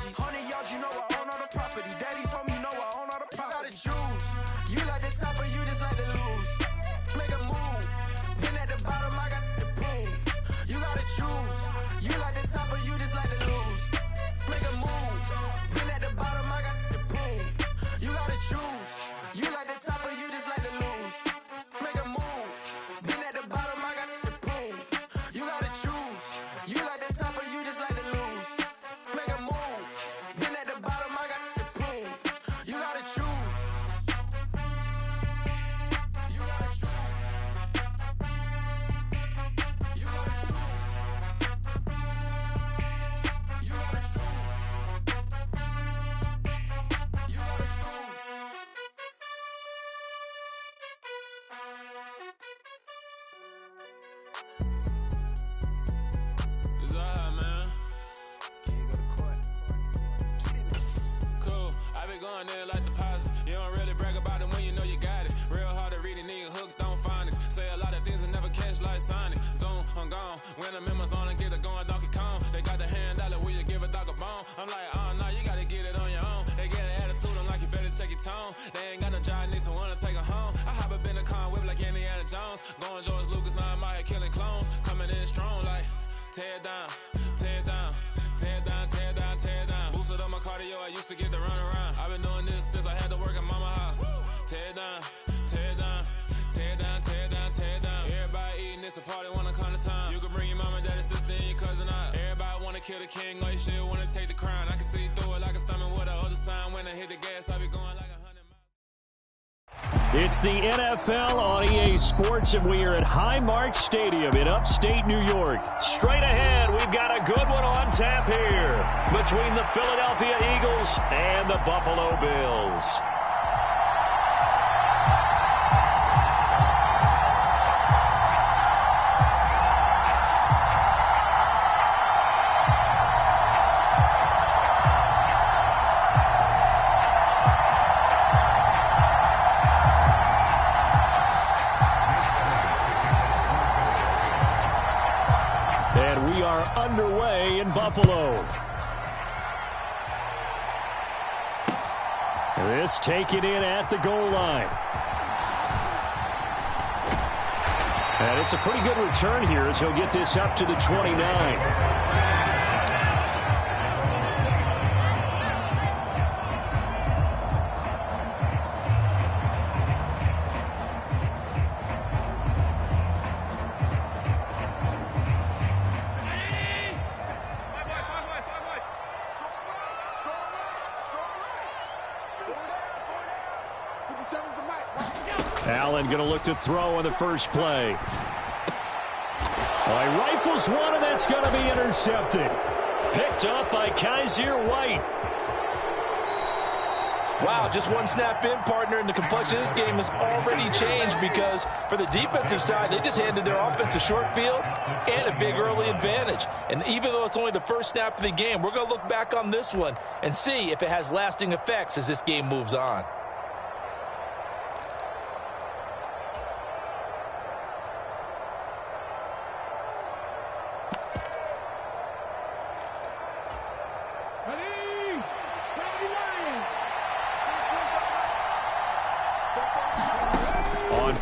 apologies. 100 yards, you know I own all the property. Daddy told me, you know I own all the property. You gotta choose. You like the top or you just like to lose. Make a move. Been at the bottom, I got the proof. You gotta choose. You like the top or you just like to lose. Make a move. Been at the bottom, I got the proof. You gotta choose. You like the top or you just like to lose. Make a move. Been at the bottom, I got the proof. You gotta choose. You like the top or you just like to lose. Make a move. Been at the bottom, I got the proof. You gotta choose. You gotta choose. You gotta choose. You gotta choose. You gotta choose. It's alright, man. Can you go to court? Cool. I been going there like deposit. You don't really brag about it when you know you got it. Real hard to read a nigga hooked on finance. Say a lot of things and never catch like signing. Zoom, I'm gone. When I'm in my zone and get it going Donkey Kong. They got the hand dollar, will you give a dog a bone? I'm like, oh no, you gotta get it on your own. They get an attitude, I'm like, you better check your tone. They ain't got no job, need someone to take her home. I hop up in a car, whip like Indiana Jones. Going George Lucas, now I'm out here killing clones. Coming in strong like, tear it down, tear it down. Tear it down, tear it down, tear it down. Boosted up my cardio, I used to get to run around. I've been doing this since I had to work at mama house. Tear it down, tear it down, tear it down, tear it down, tear it down. Everybody eating, it's a party, wanna come to time. You can bring your mama, daddy, sister, and your cousin out. Everybody wanna kill the king, or you still wanna take the crown. I can see through it like a stomach with a other sign. When I hit the gas, I be going like 100 miles. It's the NFL on EA Sports, and we are at Highmark Stadium in upstate New York. Straight ahead, we've got a good one on tap here between the Philadelphia Eagles and the Buffalo Bills. And we are underway in Buffalo. This taken in at the goal line. And it's a pretty good return here as he'll get this up to the 29. Allen going to look to throw on the first play. Well, he rifles one, and that's going to be intercepted. Picked up by Kaiser White. Wow, just one snap in, partner, and the complexion of this game has already changed because for the defensive side, they just handed their offense a short field and a big early advantage. And even though it's only the first snap of the game, we're going to look back on this one and see if it has lasting effects as this game moves on.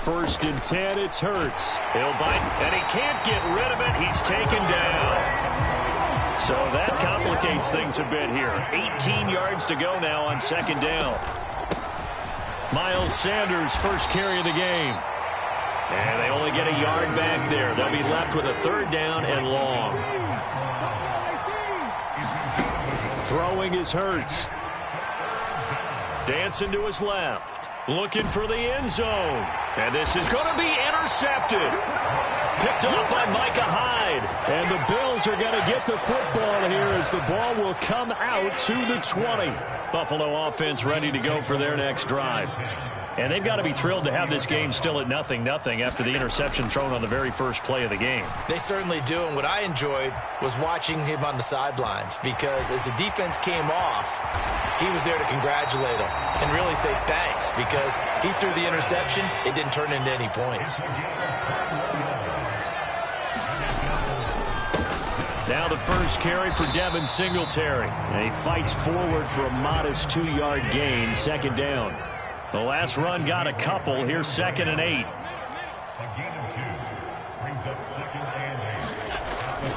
First and 10, it's Hurts. He'll bite, and he can't get rid of it. He's taken down. So that complicates things a bit here. 18 yards to go now on second down. Miles Sanders, first carry of the game. And they only get a yard back there. They'll be left with a third down and long. Throwing is Hurts. Dancing to his left. Looking for the end zone. And this is going to be intercepted. Picked up by Micah Hyde. And the Bills are going to get the football here as the ball will come out to the 20. Buffalo offense ready to go for their next drive. And they've got to be thrilled to have this game still at 0-0 after the interception thrown on the very first play of the game. They certainly do, and what I enjoyed was watching him on the sidelines because as the defense came off, he was there to congratulate him and really say thanks because he threw the interception. It didn't turn into any points. Now the first carry for Devin Singletary. And he fights forward for a modest 2-yard gain, second down. The last run got a couple. Here's 2nd and 8.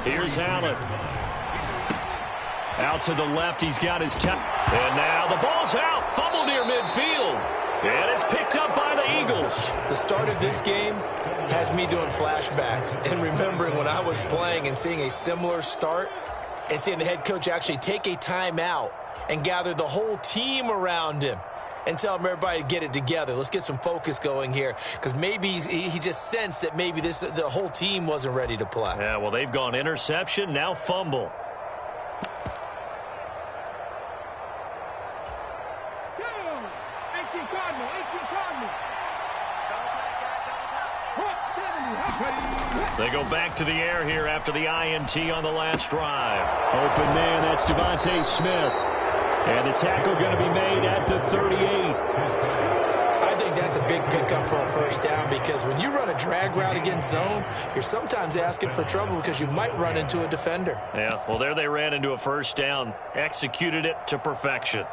Here's Allen. Out to the left. He's got his tap. And now the ball's out. Fumble near midfield. And it's picked up by the Eagles. The start of this game has me doing flashbacks and remembering when I was playing and seeing a similar start and seeing the head coach actually take a timeout and gather the whole team around him and tell him everybody to get it together. Let's get some focus going here, because maybe he just sensed that maybe the whole team wasn't ready to play. Yeah, well, they've gone interception, now fumble. They go back to the air here after the INT on the last drive. Open man, that's Devontae Smith. And the tackle going to be made at the 38. I think that's a big pickup for a first down, because when you run a drag route against zone, you're sometimes asking for trouble because you might run into a defender. Yeah, well, there they ran into a first down. Executed it to perfection.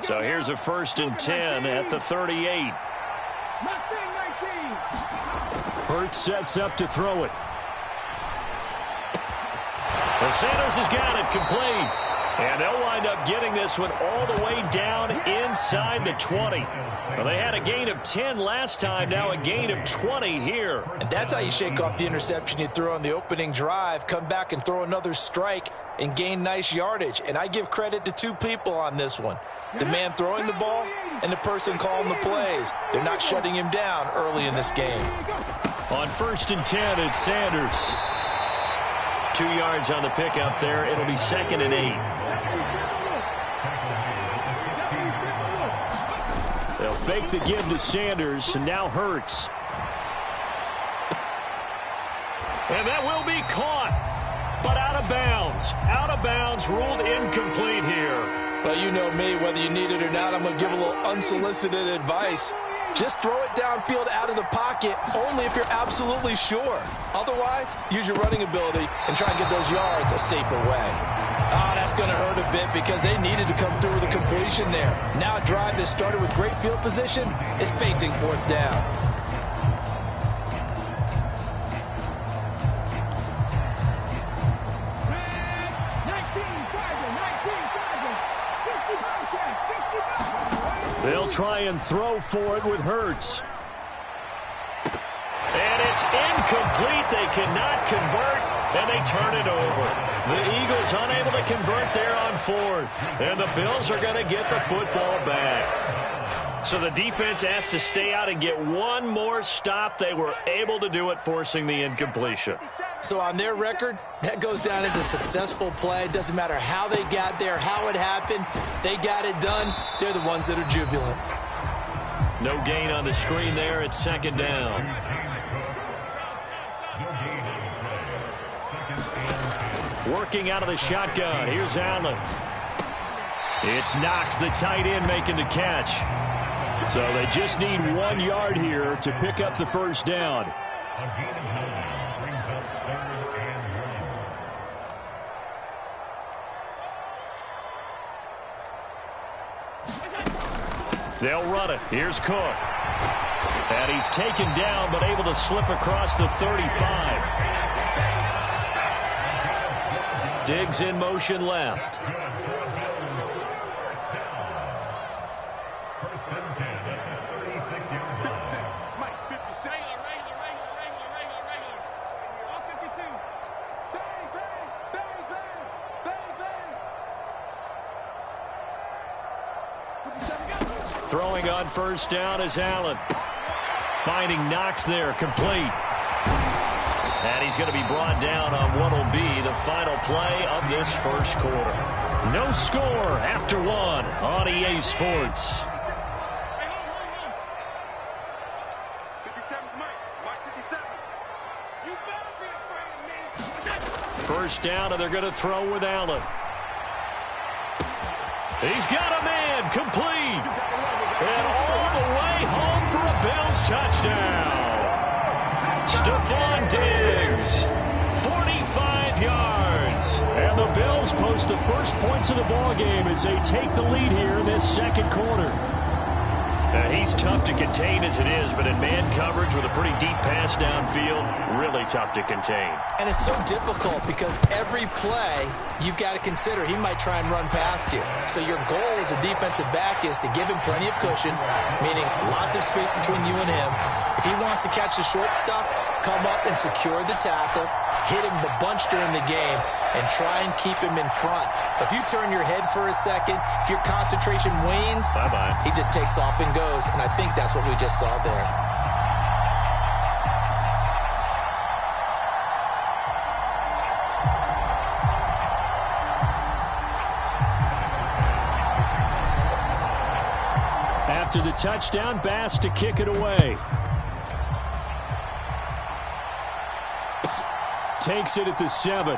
So here's a 1st and 10 at the 38. Hurts sets up to throw it. Well, Sanders has got it complete. And they'll wind up getting this one all the way down inside the 20. Well, they had a gain of 10 last time, now a gain of 20 here. And that's how you shake off the interception you threw on the opening drive, come back and throw another strike and gain nice yardage. And I give credit to two people on this one. The man throwing the ball and the person calling the plays. They're not shutting him down early in this game. On 1st and 10, it's Sanders. 2 yards on the pickup there. It'll be 2nd and 8. They'll fake the give to Sanders, and now Hurts. And that will be caught, but out of bounds. Out of bounds, ruled incomplete here. Well, you know me, whether you need it or not, I'm going to give a little unsolicited advice. Just throw it downfield out of the pocket only if you're absolutely sure. Otherwise, use your running ability and try and get those yards a safer way. Oh, that's going to hurt a bit because they needed to come through with a completion there. Now a drive that started with great field position is facing 4th down. They'll try and throw for it with Hurts. And it's incomplete. They cannot convert, and they turn it over. The Eagles unable to convert there on 4th. And the Bills are going to get the football back. So the defense has to stay out and get one more stop. They were able to do it, forcing the incompletion. So on their record, that goes down as a successful play. It doesn't matter how they got there, how it happened. They got it done. They're the ones that are jubilant. No gain on the screen there. It's 2nd down. Working out of the shotgun. Here's Allen. It's Knox, the tight end, making the catch. So they just need 1 yard here to pick up the first down. They'll run it. Here's Cook. And he's taken down, but able to slip across the 35. Diggs in motion left. Throwing on 1st down is Allen. Finding Knox there, complete. And he's going to be brought down on what will be the final play of this first quarter. No score after 1 on EA Sports. First down, and they're going to throw with Allen. He's got a man, complete. And all the way home for a Bills touchdown. Stephon Diggs, 45 yards. And the Bills post the first points of the ballgame as they take the lead here in this second quarter. He's tough to contain as it is, but in man coverage with a pretty deep pass downfield, really tough to contain. And it's so difficult because every play you've got to consider he might try and run past you. So your goal as a defensive back is to give him plenty of cushion, meaning lots of space between you and him. If he wants to catch the short stuff, come up and secure the tackle, hit him the bunch during the game, and try and keep him in front. If you turn your head for a second, if your concentration wanes, bye-bye, he just takes off and goes. And I think that's what we just saw there. After the touchdown, Bass to kick it away. Takes it at the 7.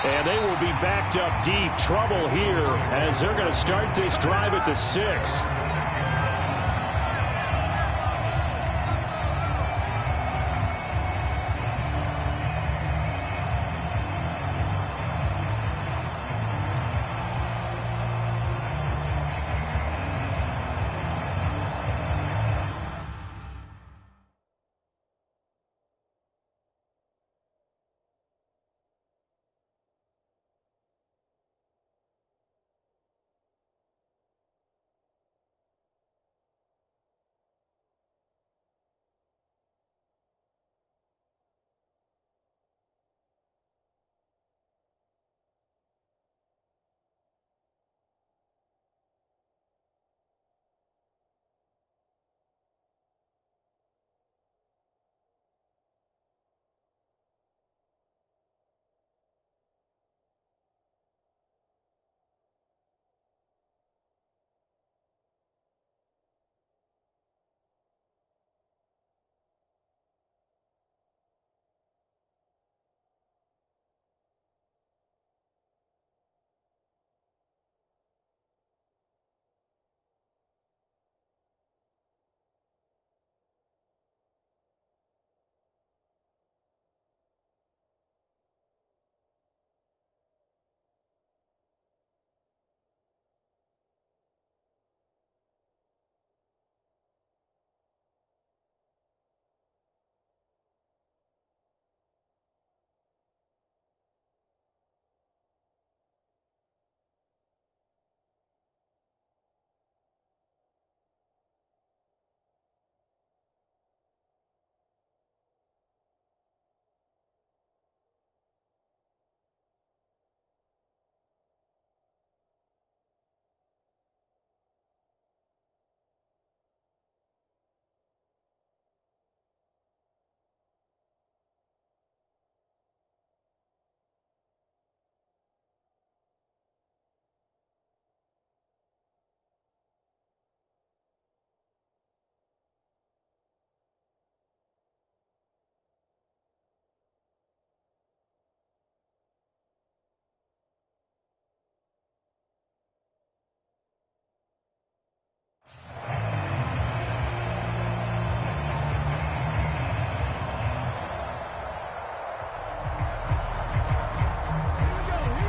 And they will be backed up deep. Trouble here as they're going to start this drive at the 6.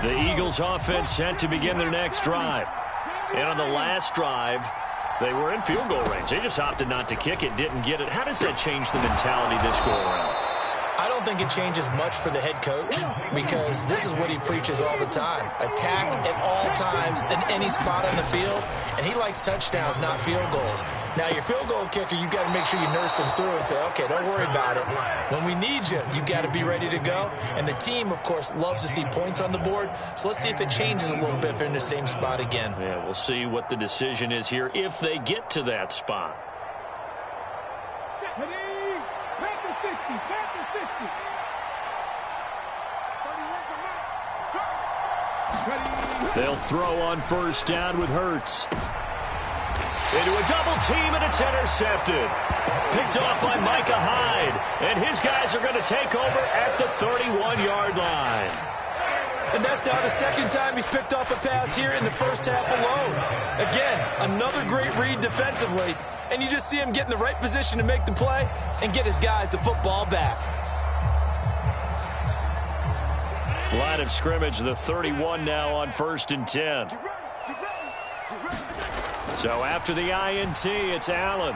The Eagles offense set to begin their next drive. And on the last drive, they were in field goal range. They just opted not to kick it, didn't get it. How does that change the mentality this go around? I don't think it changes much for the head coach because this is what he preaches all the time. Attack at all times in any spot on the field, and he likes touchdowns, not field goals. Now, your field goal kicker, you've got to make sure you nurse him through and say, okay, don't worry about it. When we need you, you've got to be ready to go. And the team, of course, loves to see points on the board, so let's see if it changes a little bit if they're in the same spot again. Yeah, we'll see what the decision is here if they get to that spot. They'll throw on first down with Hurts. Into a double team, and it's intercepted. Picked off by Micah Hyde. And his guys are going to take over at the 31-yard line. And that's now the second time he's picked off a pass here in the first half alone. Again, another great read defensively, and you just see him get in the right position to make the play and get his guys the football back. Line of scrimmage, the 31 now on 1st and 10. So after the INT, it's Allen.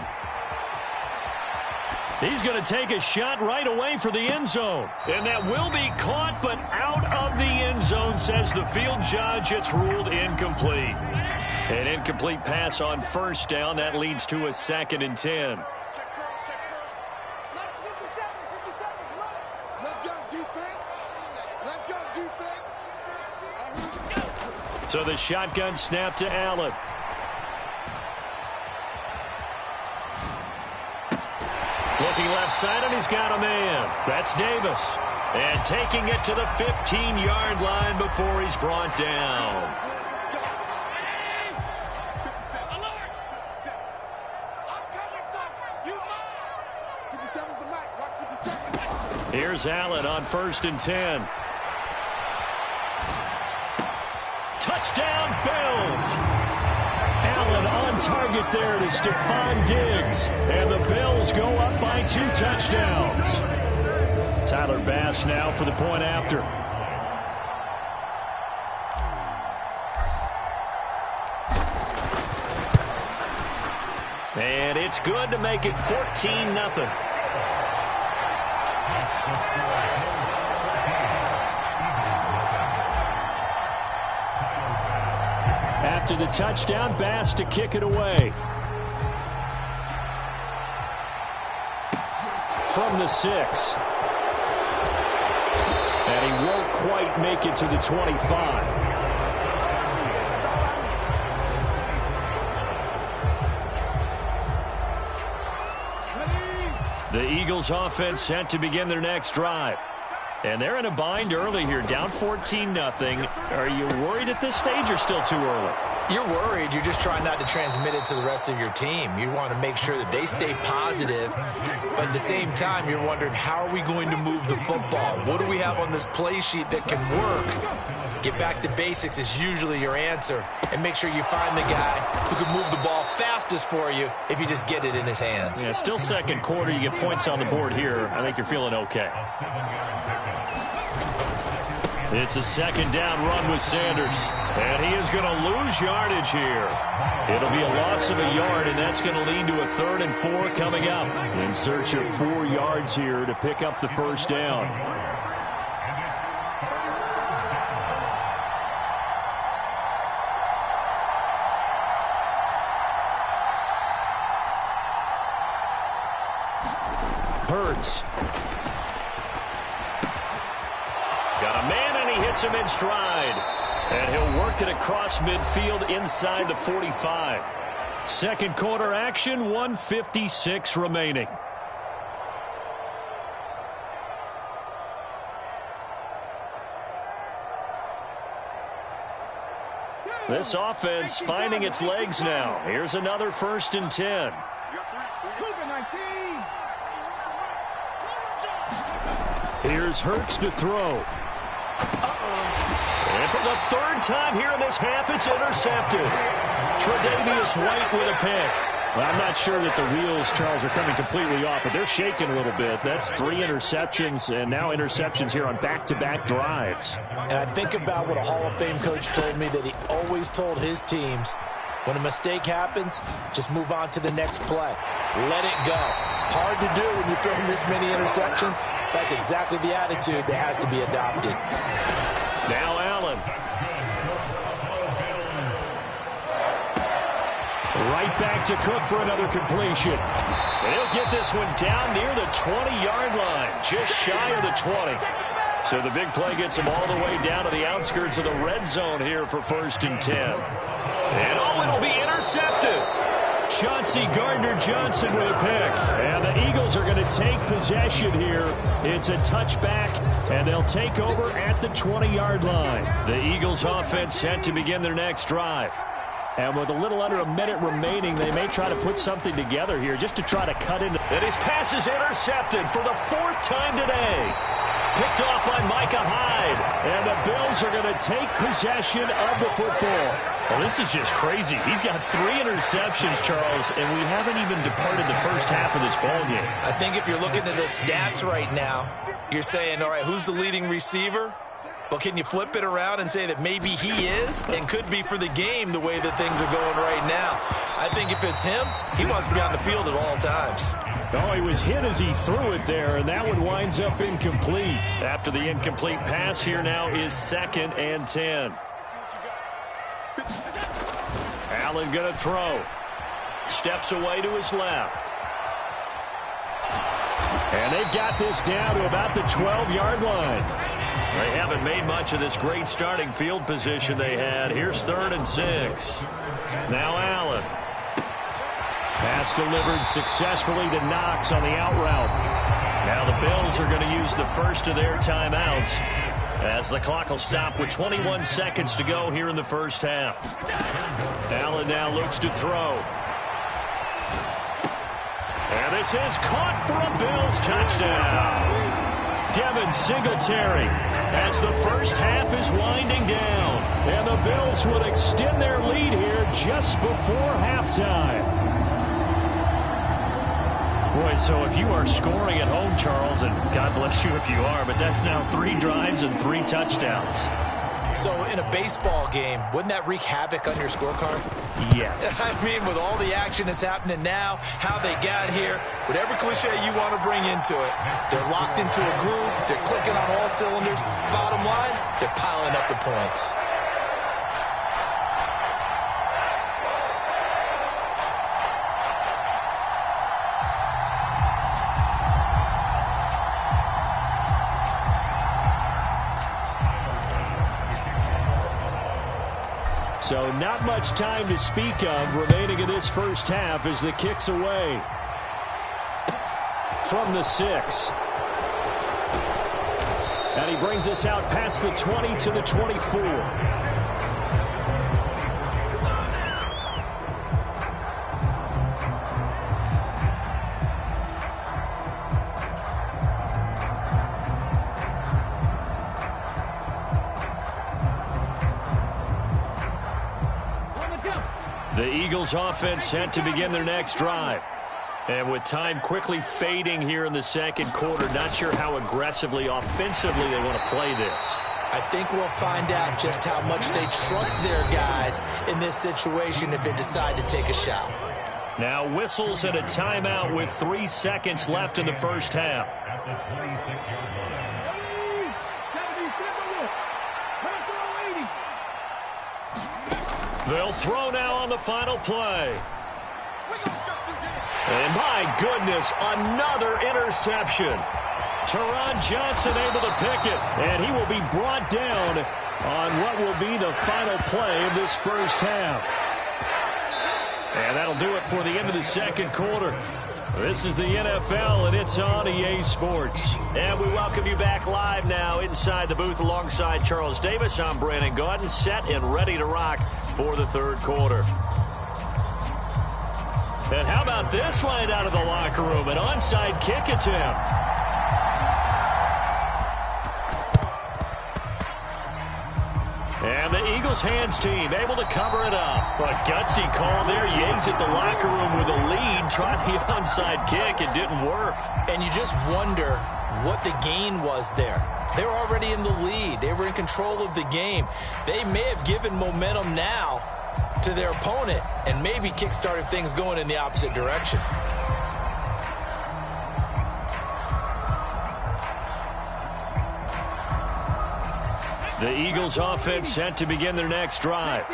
He's going to take a shot right away for the end zone. And that will be caught, but out of the end zone, says the field judge. It's ruled incomplete. An incomplete pass on 1st down. That leads to a 2nd and 10. So the shotgun snap to Allen. Looking left side, and he's got a man. That's Davis. And taking it to the 15-yard line before he's brought down. Here's Allen on 1st and 10. Touchdown, Bills. Allen on target there to Stephon Diggs. And the Bills go up by 2 touchdowns. Tyler Bass now for the point after. And it's good to make it 14-0. After the touchdown, Bass to kick it away. From the 6. And he won't quite make it to the 25. The Eagles offense set to begin their next drive. And they're in a bind early here, down 14-0. Are you worried at this stage or still too early? You're worried. You're just trying not to transmit it to the rest of your team. You want to make sure that they stay positive. But at the same time, you're wondering, how are we going to move the football? What do we have on this play sheet that can work? Get back to basics is usually your answer. And make sure you find the guy who can move the ball fastest for you if you just get it in his hands. Yeah, still second quarter. You get points on the board here. I think you're feeling okay. It's a 2nd down run with Sanders. And he is going to lose yardage here. It'll be a loss of a yard, and that's going to lead to a 3rd and 4 coming up. In search of 4 yards here to pick up the 1st down. Hurts. Got a man, and he hits him in stride. And he'll work it across midfield inside the 45. Second quarter action, 1:56 remaining. This offense finding its legs now. Here's another 1st and 10. Here's Hurts to throw. And for the 3rd time here in this half, it's intercepted. Tre'Davious White with a pick. Well, I'm not sure that the wheels, Charles, are coming completely off, but they're shaking a little bit. That's 3 interceptions, and now interceptions here on back-to-back drives. And I think about what a Hall of Fame coach told me, that he always told his teams, when a mistake happens, just move on to the next play. Let it go. Hard to do when you're throwing this many interceptions. That's exactly the attitude that has to be adopted. Now Allen. Right back to Cook for another completion. And he'll get this one down near the 20-yard line, just shy of the 20. So the big play gets him all the way down to the outskirts of the red zone here for 1st and 10. And it'll be intercepted. Chauncey Gardner-Johnson with a pick. And the Eagles are going to take possession here. It's a touchback, and they'll take over at the 20-yard line. The Eagles offense set to begin their next drive. And with a little under a minute remaining, they may try to put something together here just to try to cut into. And his pass is intercepted for the 4th time today. Picked off by Micah Hyde. And the Bills are going to take possession of the football. Well, this is just crazy. He's got 3 interceptions, Charles, and we haven't even departed the first half of this ball game. I think if you're looking at those stats right now, you're saying, all right, who's the leading receiver? Well, can you flip it around and say that maybe he is and could be for the game the way that things are going right now? I think if it's him, he wants to be on the field at all times. Oh, he was hit as he threw it there, and that one winds up incomplete. After the incomplete pass, here now is 2nd and 10. Allen going to throw. Steps away to his left. And they've got this down to about the 12-yard line. They haven't made much of this great starting field position they had. Here's 3rd and 6. Now Allen. Pass delivered successfully to Knox on the out route. Now the Bills are going to use the first of their timeouts as the clock will stop with 21 seconds to go here in the first half. Allen now looks to throw. And this is caught for a Bills touchdown. Devin Singletary as the first half is winding down. And the Bills would extend their lead here just before halftime. Boy, so if you are scoring at home, Charles, and God bless you if you are, but that's now 3 drives and 3 touchdowns. So in a baseball game, wouldn't that wreak havoc on your scorecard? Yes. I mean, with all the action that's happening now, how they got here, whatever cliche you want to bring into it, they're locked into a groove, they're clicking on all cylinders. Bottom line, they're piling up the points. So not much time to speak of remaining in this first half as the kick's away. From the 6. And he brings us out past the 20 to the 24. The Eagles offense set to begin their next drive. And with time quickly fading here in the second quarter, not sure how aggressively, offensively they want to play this. I think we'll find out just how much they trust their guys in this situation if they decide to take a shot. Now whistles and a timeout with 3 seconds left in the first half. They'll throw now on the final play. And my goodness, another interception. Teron Johnson able to pick it, and he will be brought down on what will be the final play of this first half. And that'll do it for the end of the second quarter. This is the NFL, and it's on EA Sports. And we welcome you back live now inside the booth alongside Charles Davis. I'm Brandon Gaudin, set and ready to rock for the third quarter. And how about this right out of the locker room? An onside kick attempt. And the Eagles hands team able to cover it up. A gutsy call there. Yates at the locker room with a lead. Tried the onside kick. It didn't work. And you just wonder what the gain was there. They're already in the lead. They were in control of the game. They may have given momentum now to their opponent and maybe kick-started things going in the opposite direction. The Eagles offense set to begin their next drive.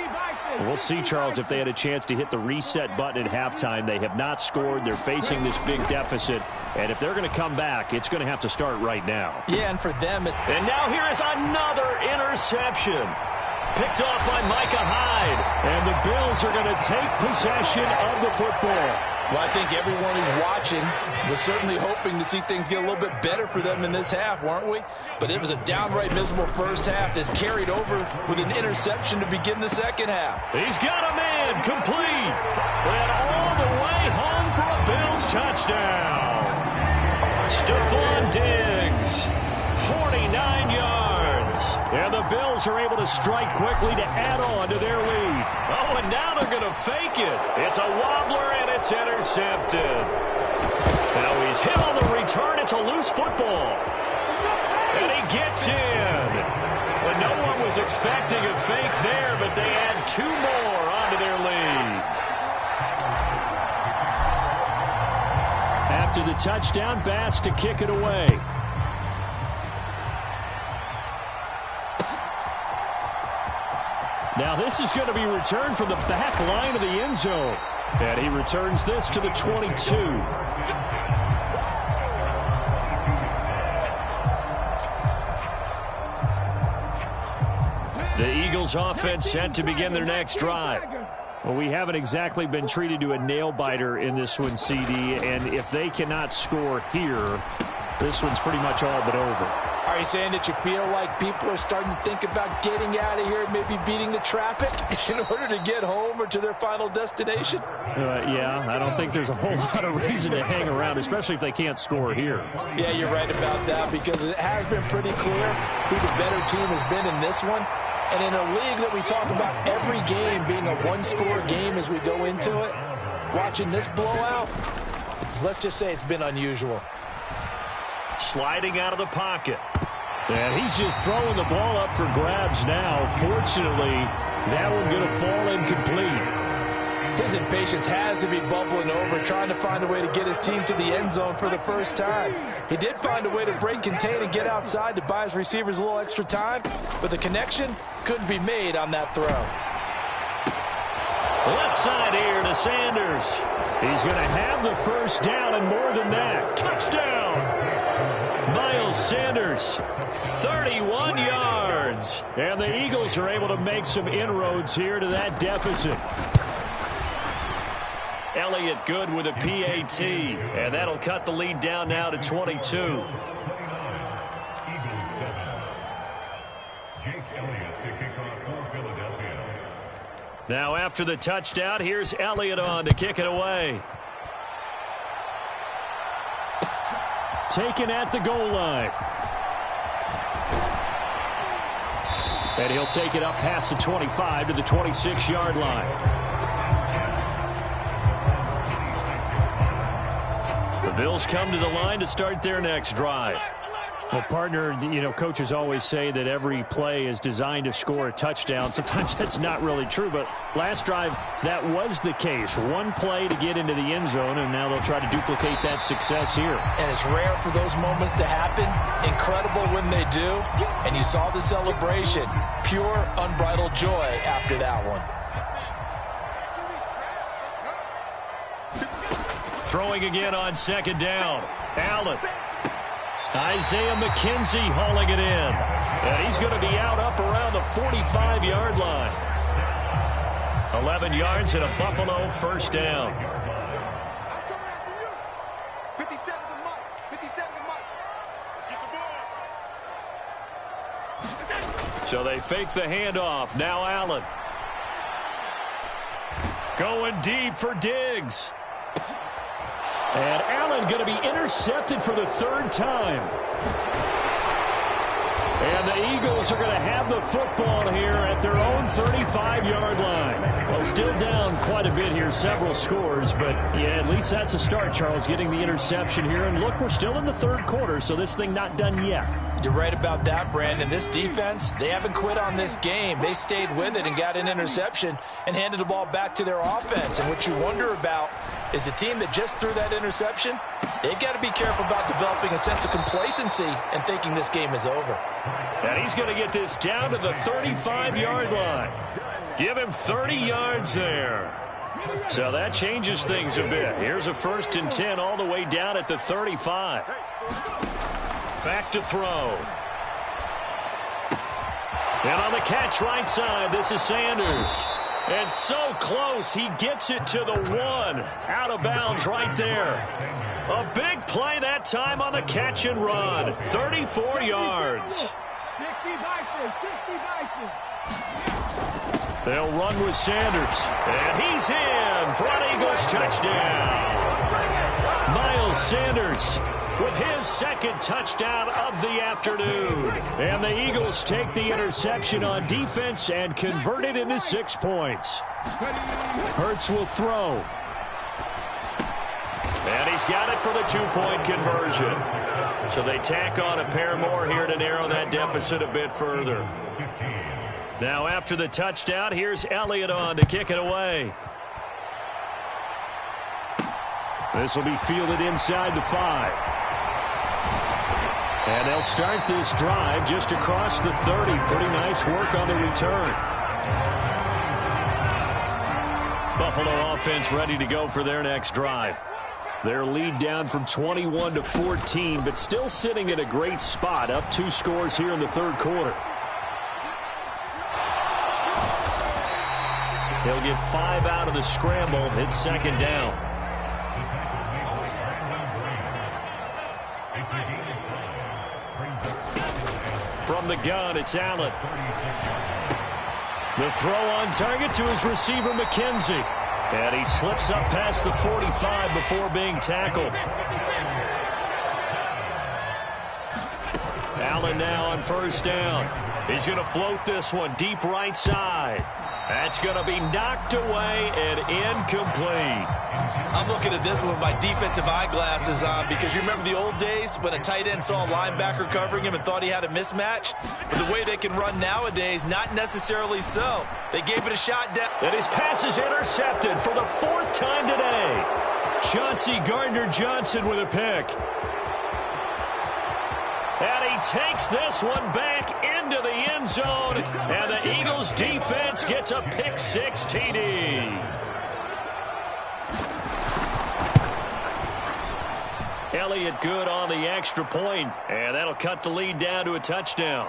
We'll see, Charles, if they had a chance to hit the reset button at halftime. They have not scored. They're facing this big deficit. And if they're going to come back, it's going to have to start right now. Yeah, and for them... And now here is another interception. Picked off by Micah Hyde. And the Bills are going to take possession of the football. Well, I think everyone who's watching was certainly hoping to see things get a little bit better for them in this half, weren't we? But it was a downright miserable first half that's carried over with an interception to begin the second half. He's got a man complete. And all the way home for a Bills touchdown. Stephon Diggs, And the Bills are able to strike quickly to add on to their lead. Oh, and now they're going to fake it. It's a wobbler, and it's intercepted. Now he's hit on the return. It's a loose football. And he gets in. Well, no one was expecting a fake there, but they add 2 more onto their lead. After the touchdown, Bass to kick it away. Now this is going to be returned from the back line of the end zone. And he returns this to the 22. The Eagles offense set to begin their next drive. Well, we haven't exactly been treated to a nail-biter in this one, CD. And if they cannot score here, this one's pretty much all but over. Are you saying that you feel like people are starting to think about getting out of here, maybe beating the traffic in order to get home or to their final destination? Yeah, I don't think there's a whole lot of reason to hang around, especially if they can't score here. Yeah, you're right about that, because it has been pretty clear who the better team has been in this one. And in a league that we talk about every game being a one-score game as we go into it, watching this blowout, let's just say it's been unusual. Sliding out of the pocket. And he's just throwing the ball up for grabs now. Fortunately, that one going to fall incomplete. His impatience has to be bubbling over, trying to find a way to get his team to the end zone for the first time. He did find a way to break contain and get outside to buy his receivers a little extra time, but the connection couldn't be made on that throw. Left side here to Sanders. He's going to have the first down and more than that. Touchdown! Miles Sanders, 31 yards. And the Eagles are able to make some inroads here to that deficit. Elliott good with a PAT, and that'll cut the lead down now to 22. Now after the touchdown, here's Elliott on to kick it away. Taken at the goal line. And he'll take it up past the 25 to the 26-yard line. The Bills come to the line to start their next drive. Well, partner, you know, coaches always say that every play is designed to score a touchdown. Sometimes that's not really true, but last drive, that was the case. One play to get into the end zone, and now they'll try to duplicate that success here. And it's rare for those moments to happen. Incredible when they do. And you saw the celebration. Pure, unbridled joy after that one. Throwing again on second down. Allen. Isaiah McKenzie hauling it in. And he's going to be out up around the 45-yard line. 11 yards and a Buffalo first down. So they fake the handoff. Now Allen. Going deep for Diggs. And Allen going to be intercepted for the third time. And the Eagles are going to have the football here at their own 35-yard line. Well, still down quite a bit here, several scores, but yeah, at least that's a start, Charles, getting the interception here. And look, we're still in the third quarter, so this thing not done yet. You're right about that, Brandon. This defense, they haven't quit on this game. They stayed with it and got an interception and handed the ball back to their offense. And what you wonder about is the team that just threw that interception, they've got to be careful about developing a sense of complacency and thinking this game is over. And he's going to get this down to the 35-yard line. Give him 30 yards there. So that changes things a bit. Here's a 1st and 10 all the way down at the 35. Back to throw. And on the catch right side, this is Sanders. And so close, he gets it to the 1. Out of bounds right there. A big play that time on the catch and run. 34 yards. They'll run with Sanders. And he's in for an Eagles touchdown. Miles Sanders with his second touchdown of the afternoon. And the Eagles take the interception on defense and convert it into 6 points. Hurts will throw. And he's got it for the 2-point conversion. So they tack on a pair more here to narrow that deficit a bit further. Now after the touchdown, here's Elliott on to kick it away. This will be fielded inside the 5. And they'll start this drive just across the 30. Pretty nice work on the return. Buffalo offense ready to go for their next drive. Their lead down from 21 to 14, but still sitting at a great spot, up 2 scores here in the third quarter. He'll get 5 out of the scramble. It's second down. From the gun, it's Allen. The throw on target to his receiver, McKenzie. And he slips up past the 45 before being tackled. Allen now on first down. He's going to float this one deep right side. That's going to be knocked away and incomplete. I'm looking at this one with my defensive eyeglasses on because you remember the old days when a tight end saw a linebacker covering him and thought he had a mismatch? But the way they can run nowadays, not necessarily so. They gave it a shot down. And his pass is intercepted for the 4th time today. Chauncey Gardner-Johnson with a pick. And he takes this one back into the end zone. And the Eagles defense gets a pick-6 TD. Elliott good on the extra point, and that'll cut the lead down to a touchdown.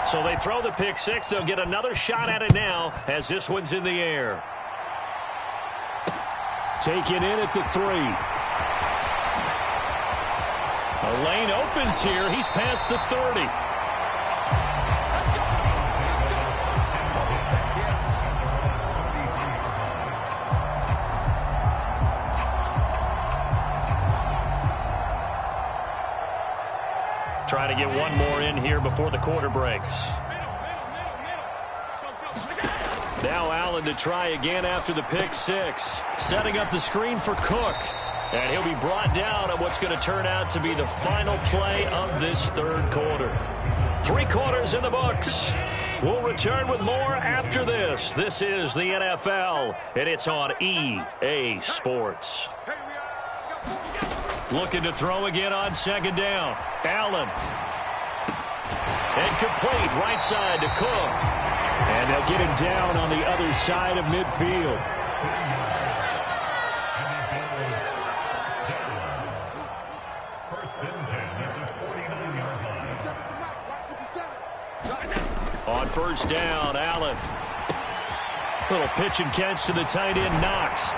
So they throw the pick-6. They'll get another shot at it now as this one's in the air. Taken in at the 3. A lane opens here. He's past the 30. Trying to get one more in here before the quarter breaks. Now Allen to try again after the pick-6. Setting up the screen for Cook. And he'll be brought down at what's going to turn out to be the final play of this third quarter. 3 quarters in the books. We'll return with more after this. This is the NFL, and it's on EA Sports. Looking to throw again on second down. Allen. And complete right side to Cook. And they'll get him down on the other side of midfield. On first down, Allen. Little pitch and catch to the tight end, Knox.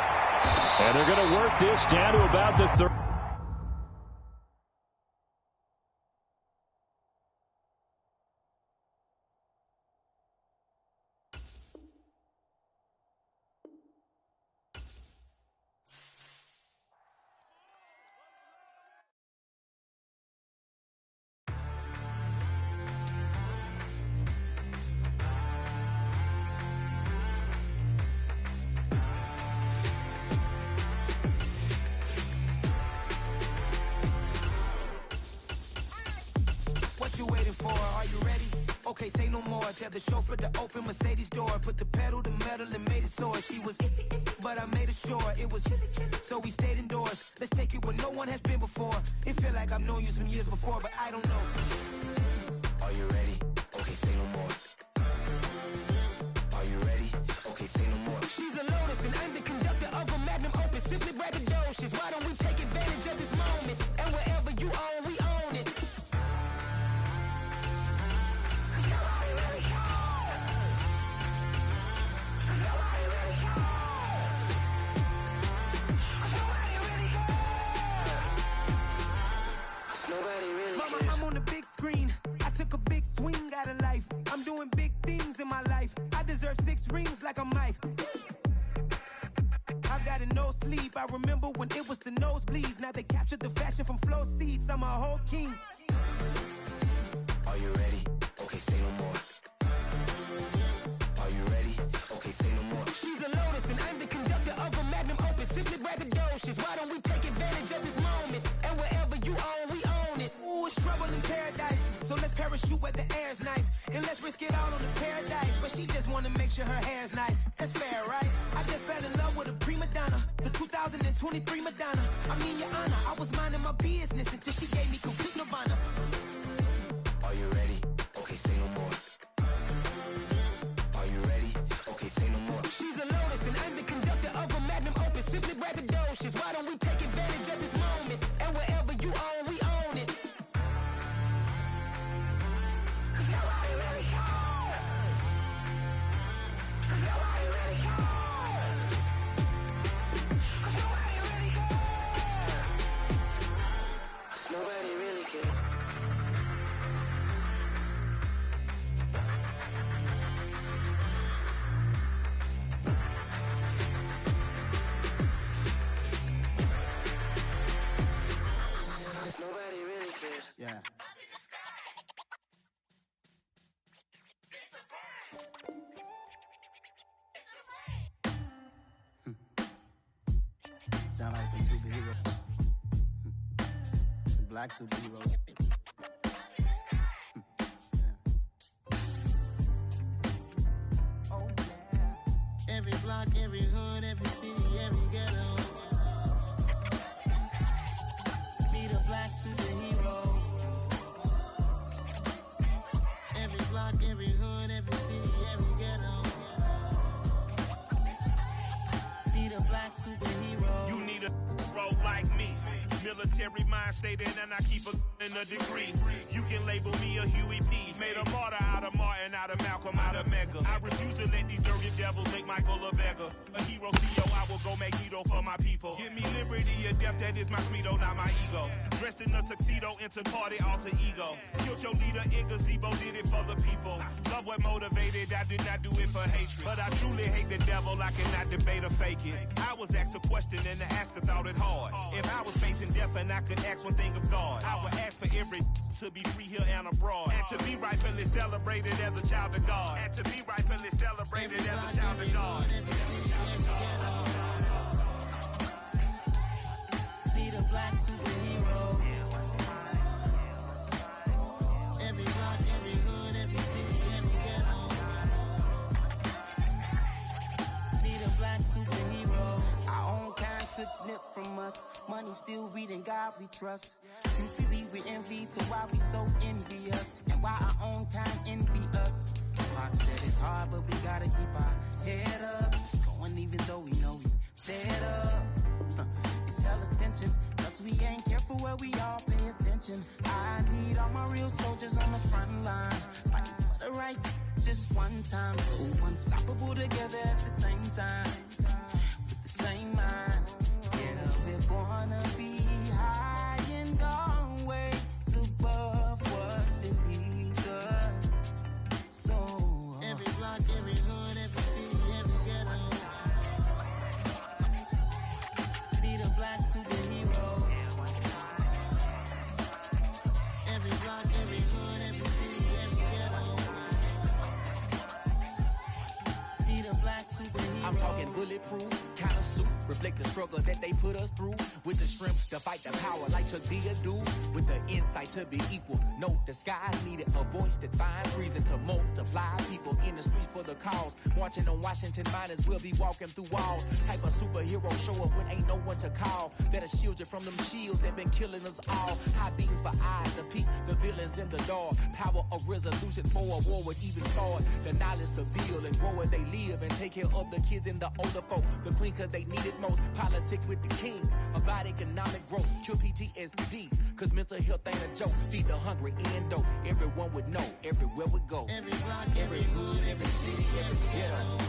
And they're going to work this down to about the 30. Okay, say no more. Tell the chauffeur to open Mercedes door. Put the pedal to metal and made it soar. She was, but I made it sure it was. So we stayed indoors. Let's take it where no one has been before. It feel like I've known you some years before, but I don't know. Are you ready? Okay, say no more. Are you ready? Okay, say no more. She's a Lotus and I'm the conductor of a magnum opus. Simply braggadocious. Why don't we take advantage of this moment? And wherever you own, we own it. Mama, I'm on the big screen. I took a big swing out of life. I'm doing big things in my life. I deserve 6 rings like a Mike. I've got got a no sleep. I remember when it was the nosebleeds. Now they captured the fashion from flow seats. I'm a whole king. Are you ready? Okay, say no more. Are you ready? Okay, say no more. She's a lotus and I'm the conductor of a magnum opus. Simply braggadocious. Why don't we take advantage of this moment? And wherever you own, we own it. Ooh, it's trouble in paradise. So let's parachute where the air's nice. And let's risk it all on the paradise. But she just wanna make sure her hair's nice. That's fair, right? I just fell in love with a prima donna. The 2023 Madonna. I mean, your honor, I was minding my business until she gave me complete nirvana. Are you ready? Okay, say no more. Are you ready? Okay, say no more. She's a lotus and I'm the conductor of a magnum opus. Simply braggadocious. Why don't we take advantage of this moment? And wherever you own, we own it. Cause nobody really cares. Cause nobody really cares. Cause nobody really cares. Nobody really cares. Nobody really cares. Yeah. Sound like some superheroes. Some black superheroes. Oh, yeah. Every block, every hood, every city, every ghetto. Need a black superhero. Every block, every hood, every city, every ghetto. Need a black superhero. You need a bro like me. Military mind stated, and I keep in a degree. You can label me a Huey P. Made a martyr out of Martin, out of Malcolm, out of Mega. I refuse to let these dirty devils make Michael a beggar. A hero CEO, I will go Magneto for my people. Give me liberty or death, that is my credo, not my ego. Dressed in a tuxedo, into party, alter ego. Killed your leader in gazebo, did it for the people. Love what motivated, I did not do it for hatred. But I truly hate the devil, I cannot debate or fake it. I was asked a question and the asker thought it hard. If I was facing death and I could ask one thing of God, I would ask for every to be free here and abroad. And to be rightfully celebrated as a child of God. And to be rightfully celebrated as a child of God. Need a black superhero. Every block, every hood, every city, every ghetto. Need a black superhero. Our own kind took nip from us. Money still reading God we trust. Truthfully we envy, so why we so envious? And why our own kind envy us? Pac said it's hard, but we gotta keep our head up. Going even though we know we fed up. It's hella tension, cause we ain't careful where we all pay attention. I need all my real soldiers on the front line, fighting for the right just one time. So unstoppable together at the same time, with the same mind. Yeah, we're born to be high and gone way above what's beneath us. So every block, every hood, every city, every ghetto. Need a black superhero. Every block, every hood, every city, every ghetto. Need a black superhero. I'm talking bulletproof, kind of suit, reflect the struggle that they put us through. With the strength to fight the power like Chuck D do. With the insight to be equal. Note the sky needed a voice that finds reason to multiply. People in the streets for the cause. Marching on Washington, might as well be walking through walls. Type of superhero show up when ain't no one to call. That'll shield you from them shields that been killing us all. High beams for eyes to peek the villains in the dark. Power of resolution for a war would even start. The knowledge to build and grow where they live and take care of the kids and the older folk. The queen cause they need it most. Politic with the kings. About economic growth. Cure PTSD. Cause mental health ain't a joke. Feed the hungry and dope. Everyone would know. Everywhere we go. Every block, every hood, every city, every ghetto.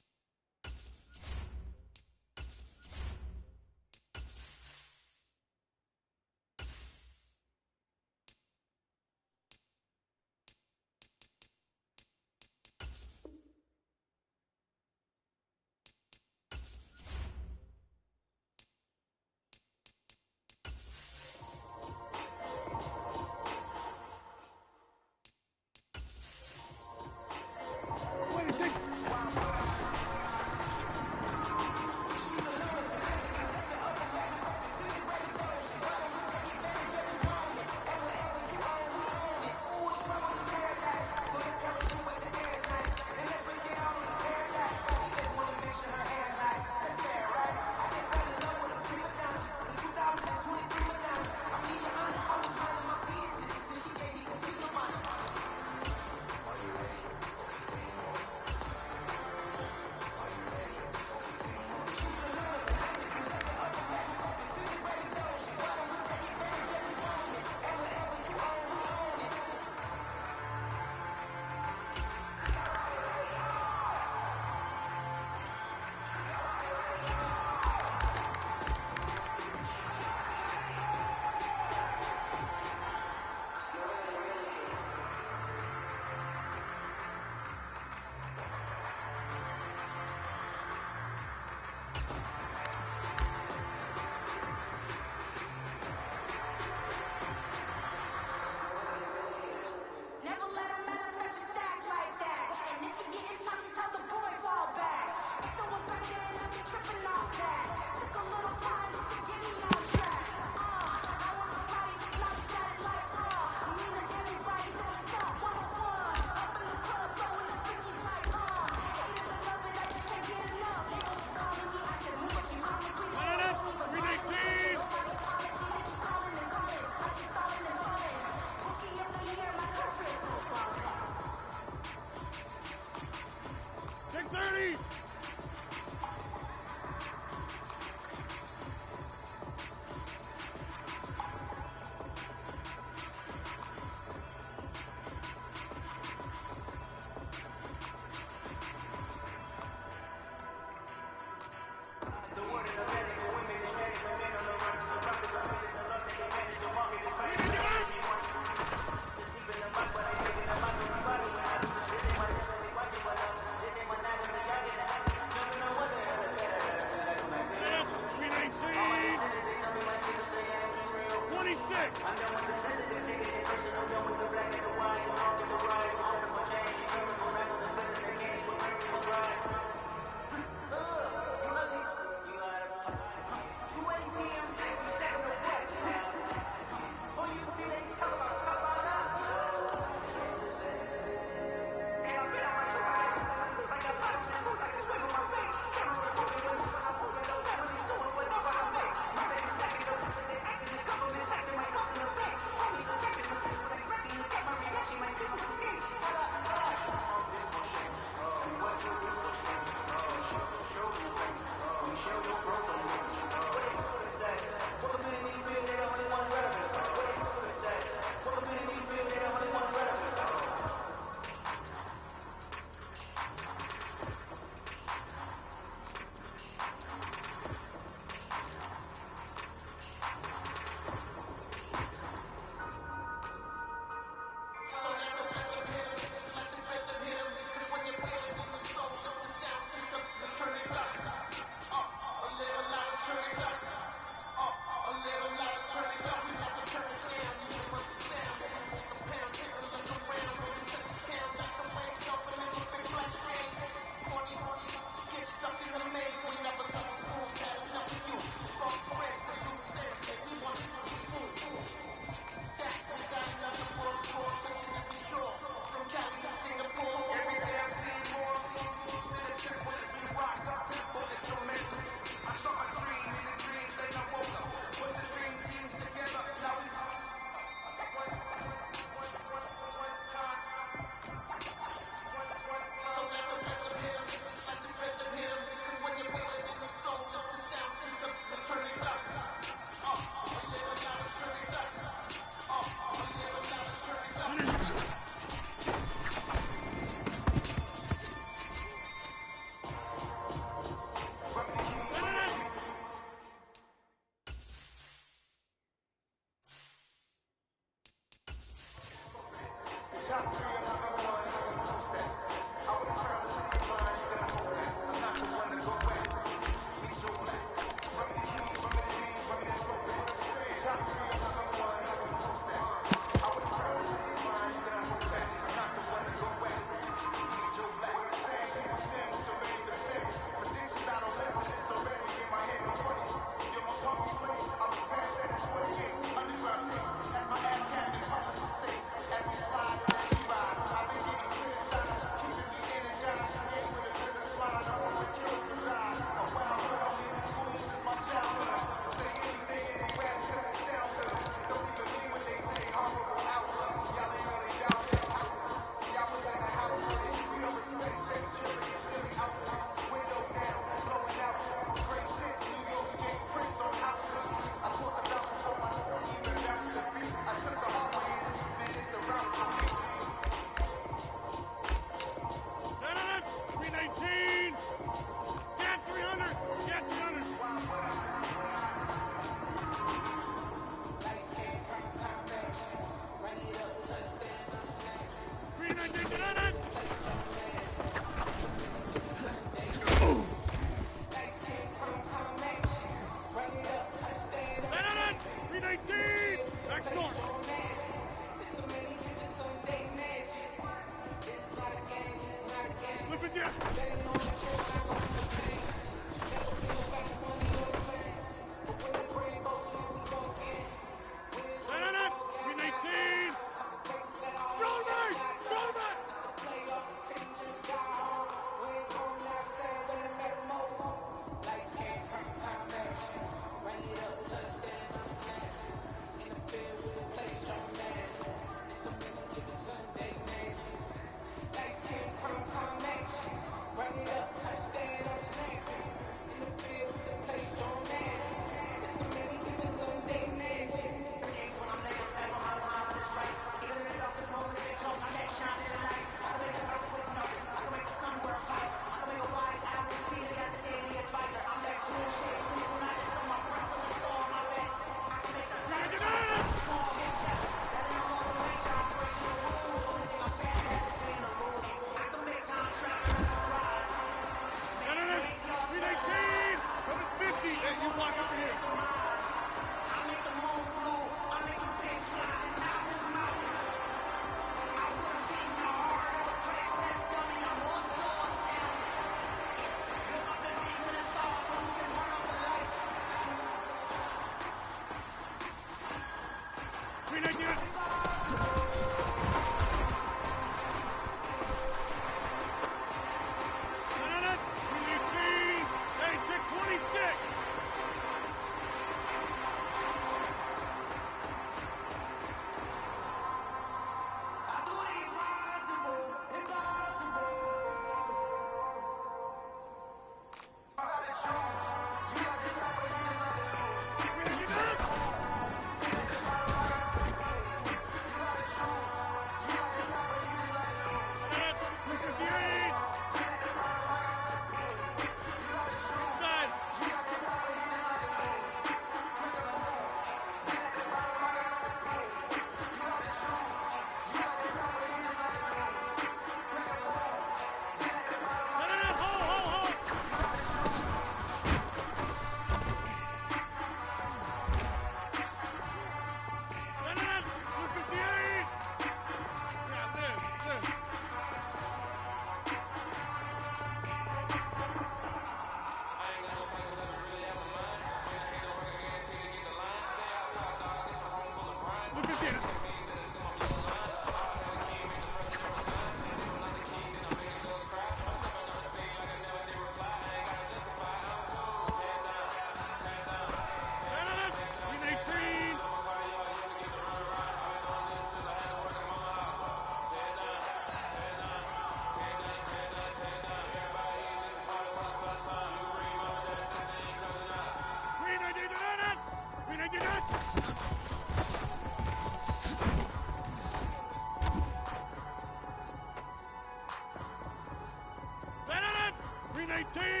18!